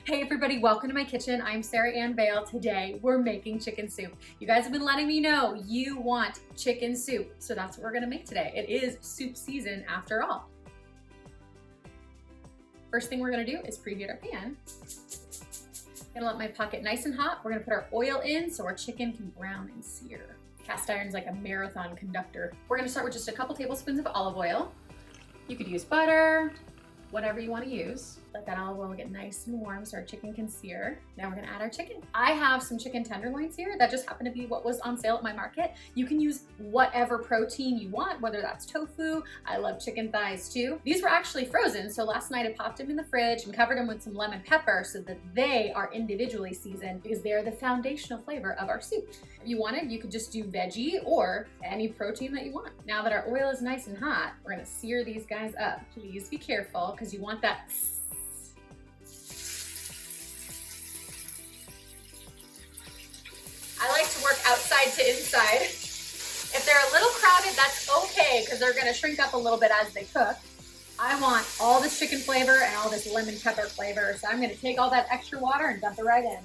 Hey everybody, welcome to my kitchen. I'm Sarah Ann Vale. Today we're making chicken soup. You guys have been letting me know you want chicken soup, so that's what we're gonna make today. It is soup season after all. First thing we're gonna do is preheat our pan. Gonna let my pot get nice and hot. We're gonna put our oil in so our chicken can brown and sear. Cast iron's like a marathon conductor. We're gonna start with just a couple tablespoons of olive oil. You could use butter, whatever you want to use. Let that olive oil get nice and warm so our chicken can sear. Now we're gonna add our chicken. I have some chicken tenderloins here that just happen to be what was on sale at my market. You can use whatever protein you want, whether that's tofu. I love chicken thighs too. These were actually frozen, so last night I popped them in the fridge and covered them with some lemon pepper so that they are individually seasoned because they're the foundational flavor of our soup. If you wanted, you could just do veggie or any protein that you want. Now that our oil is nice and hot, we're gonna sear these guys up. Please be careful because you want that. I like to work outside to inside. If they're a little crowded, that's okay because they're gonna shrink up a little bit as they cook. I want all this chicken flavor and all this lemon pepper flavor, so I'm gonna take all that extra water and dump it right in.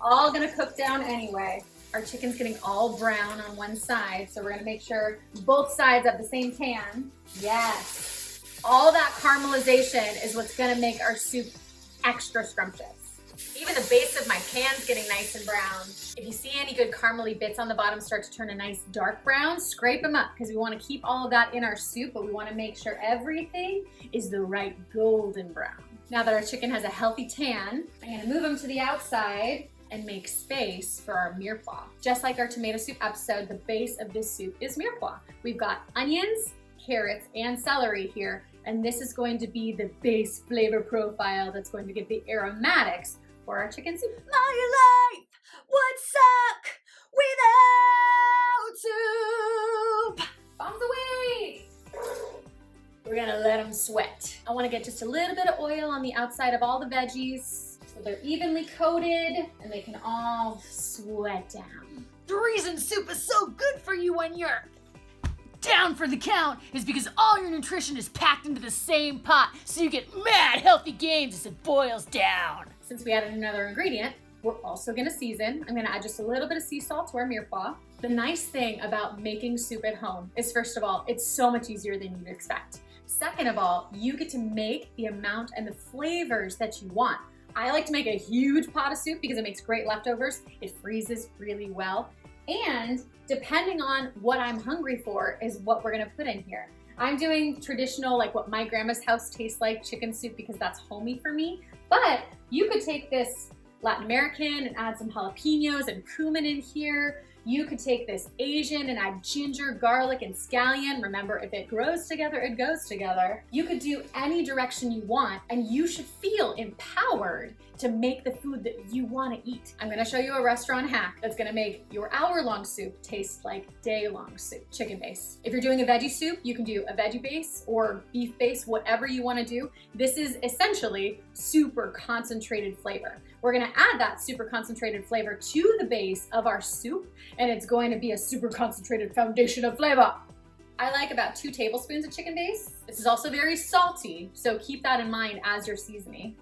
All gonna cook down anyway. Our chicken's getting all brown on one side, so we're gonna make sure both sides have the same tan. Yes. All that caramelization is what's gonna make our soup extra scrumptious. Even the base of my pan's getting nice and brown. If you see any good caramely bits on the bottom start to turn a nice dark brown, scrape them up because we want to keep all of that in our soup, but we want to make sure everything is the right golden brown. Now that our chicken has a healthy tan, I'm going to move them to the outside and make space for our mirepoix. Just like our tomato soup episode, the base of this soup is mirepoix. We've got onions, carrots, and celery here, and this is going to be the base flavor profile that's going to give the aromatics for our chicken soup. My life would suck without soup. Bombs away! We're gonna let them sweat. I wanna get just a little bit of oil on the outside of all the veggies so they're evenly coated and they can all sweat down. The reason soup is so good for you when you're down for the count is because all your nutrition is packed into the same pot, so you get mad healthy gains as it boils down. Since we added another ingredient, we're also gonna season. I'm gonna add just a little bit of sea salt to our mirepoix. The nice thing about making soup at home is, first of all, it's so much easier than you'd expect. Second of all, you get to make the amount and the flavors that you want. I like to make a huge pot of soup because it makes great leftovers. It freezes really well. And depending on what I'm hungry for is what we're gonna put in here. I'm doing traditional, like what my grandma's house tastes like, chicken soup, because that's homey for me. But you could take this Latin American and add some jalapenos and cumin in here. You could take this Asian and add ginger, garlic, and scallion. Remember, if it grows together, it goes together. You could do any direction you want, and you should feel empowered to make the food that you want to eat. I'm gonna show you a restaurant hack that's gonna make your hour-long soup taste like day-long soup, chicken base. If you're doing a veggie soup, you can do a veggie base or beef base, whatever you wanna do. This is essentially super concentrated flavor. We're gonna add that super concentrated flavor to the base of our soup, and it's going to be a super concentrated foundation of flavor. I like about 2 tablespoons of chicken base. This is also very salty, so keep that in mind as you're seasoning.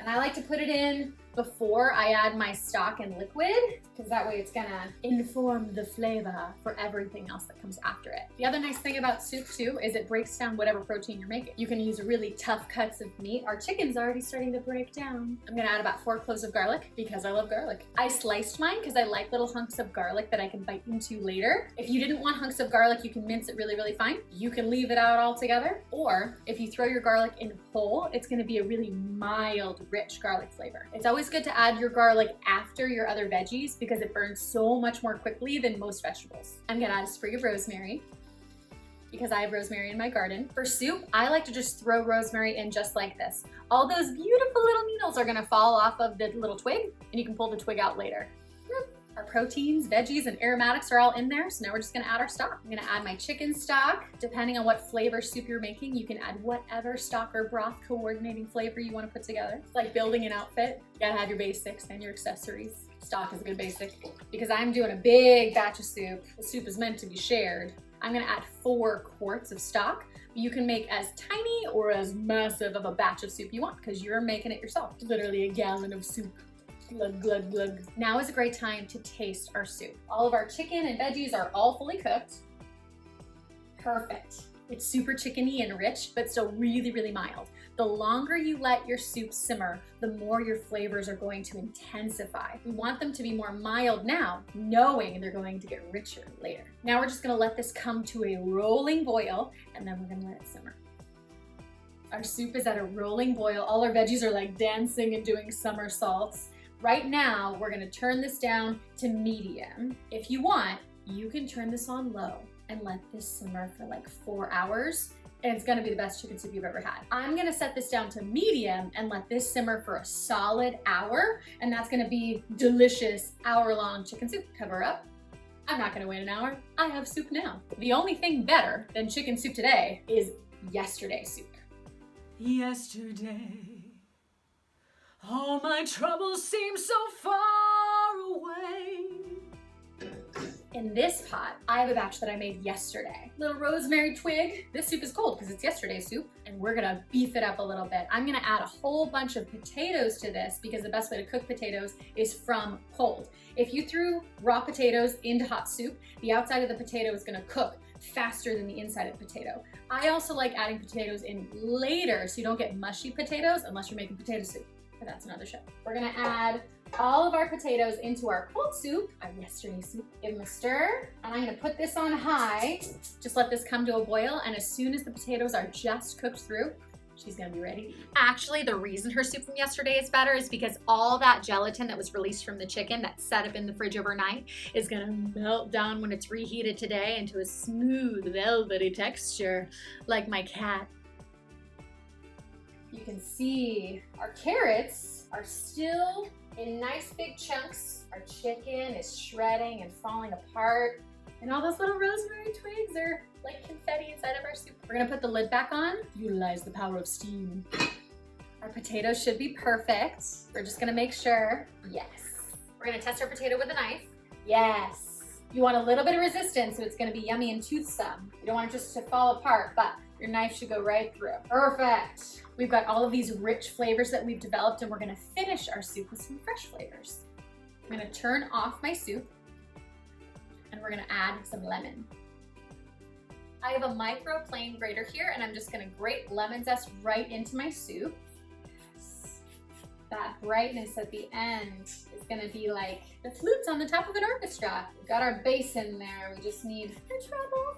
And I like to put it in before I add my stock and liquid, because that way it's gonna inform the flavor for everything else that comes after it. The other nice thing about soup too is it breaks down whatever protein you're making. You can use really tough cuts of meat. Our chicken's already starting to break down. I'm gonna add about 4 cloves of garlic because I love garlic. I sliced mine because I like little hunks of garlic that I can bite into later. If you didn't want hunks of garlic, you can mince it really, really fine. You can leave it out altogether. Or if you throw your garlic in whole, it's gonna be a really mild, rich garlic flavor. It's always good to add your garlic after your other veggies because it burns so much more quickly than most vegetables. I'm gonna add a sprig of rosemary because I have rosemary in my garden. For soup, I like to just throw rosemary in just like this. All those beautiful little needles are gonna fall off of the little twig, and you can pull the twig out later. Our proteins, veggies, and aromatics are all in there, so now we're just gonna add our stock. I'm gonna add my chicken stock. Depending on what flavor soup you're making, you can add whatever stock or broth coordinating flavor you wanna put together. It's like building an outfit. You gotta have your basics and your accessories. Stock is a good basic. Because I'm doing a big batch of soup, the soup is meant to be shared. I'm gonna add 4 quarts of stock. You can make as tiny or as massive of a batch of soup you want because you're making it yourself. Literally a gallon of soup. Glug, glug, glug. Now is a great time to taste our soup. All of our chicken and veggies are all fully cooked. Perfect. It's super chickeny and rich, but still really, really mild. The longer you let your soup simmer, the more your flavors are going to intensify. We want them to be more mild now, knowing they're going to get richer later. Now we're just gonna let this come to a rolling boil, and then we're gonna let it simmer. Our soup is at a rolling boil. All our veggies are like dancing and doing somersaults. Right now, we're gonna turn this down to medium. If you want, you can turn this on low and let this simmer for like 4 hours, and it's gonna be the best chicken soup you've ever had. I'm gonna set this down to medium and let this simmer for a solid hour, and that's gonna be delicious hour-long chicken soup. Cover up. I'm not gonna wait an hour. I have soup now. The only thing better than chicken soup today is yesterday's soup. Yesterday, all my troubles seem so far away. In this pot, I have a batch that I made yesterday. Little rosemary twig. This soup is cold because it's yesterday's soup, and we're gonna beef it up a little bit. I'm gonna add a whole bunch of potatoes to this because the best way to cook potatoes is from cold. If you threw raw potatoes into hot soup, the outside of the potato is gonna cook faster than the inside of the potato. I also like adding potatoes in later so you don't get mushy potatoes unless you're making potato soup, but that's another show. We're gonna add all of our potatoes into our cold soup, our yesterday's soup. Give them a stir, and I'm gonna put this on high. Just let this come to a boil, and as soon as the potatoes are just cooked through, she's gonna be ready. Actually, the reason her soup from yesterday is better is because all that gelatin that was released from the chicken that set up in the fridge overnight is gonna melt down when it's reheated today into a smooth, velvety texture, like my cat. You can see our carrots are still in nice big chunks. Our chicken is shredding and falling apart. And all those little rosemary twigs are like confetti inside of our soup. We're gonna put the lid back on. Utilize the power of steam. Our potatoes should be perfect. We're just gonna make sure. Yes. We're gonna test our potato with a knife. Yes. You want a little bit of resistance so it's gonna be yummy and toothsome. You don't want it just to fall apart, but your knife should go right through. Perfect. We've got all of these rich flavors that we've developed, and we're gonna finish our soup with some fresh flavors. I'm gonna turn off my soup, and we're gonna add some lemon. I have a micro plane grater here, and I'm just gonna grate lemon zest right into my soup. Yes. That brightness at the end is gonna be like the flutes on the top of an orchestra. We've got our bass in there. We just need our treble.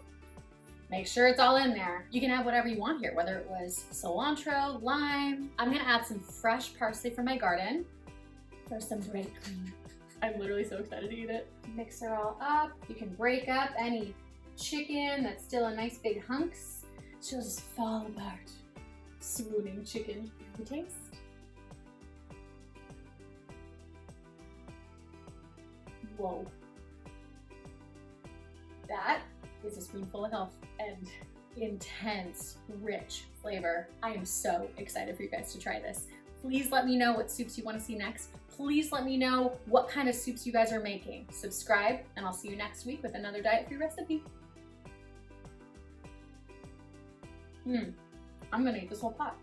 Make sure it's all in there. You can add whatever you want here, whether it was cilantro, lime. I'm gonna add some fresh parsley from my garden for some breadcrumb. I'm literally so excited to eat it. Mix her all up. You can break up any chicken that's still in nice big hunks. She'll just fall apart. Swooning chicken. Can you taste? Whoa. That is a spoonful of health and intense, rich flavor. I am so excited for you guys to try this. Please let me know what soups you want to see next. Please let me know what kind of soups you guys are making. Subscribe, and I'll see you next week with another diet-free recipe. I'm gonna eat this whole pot.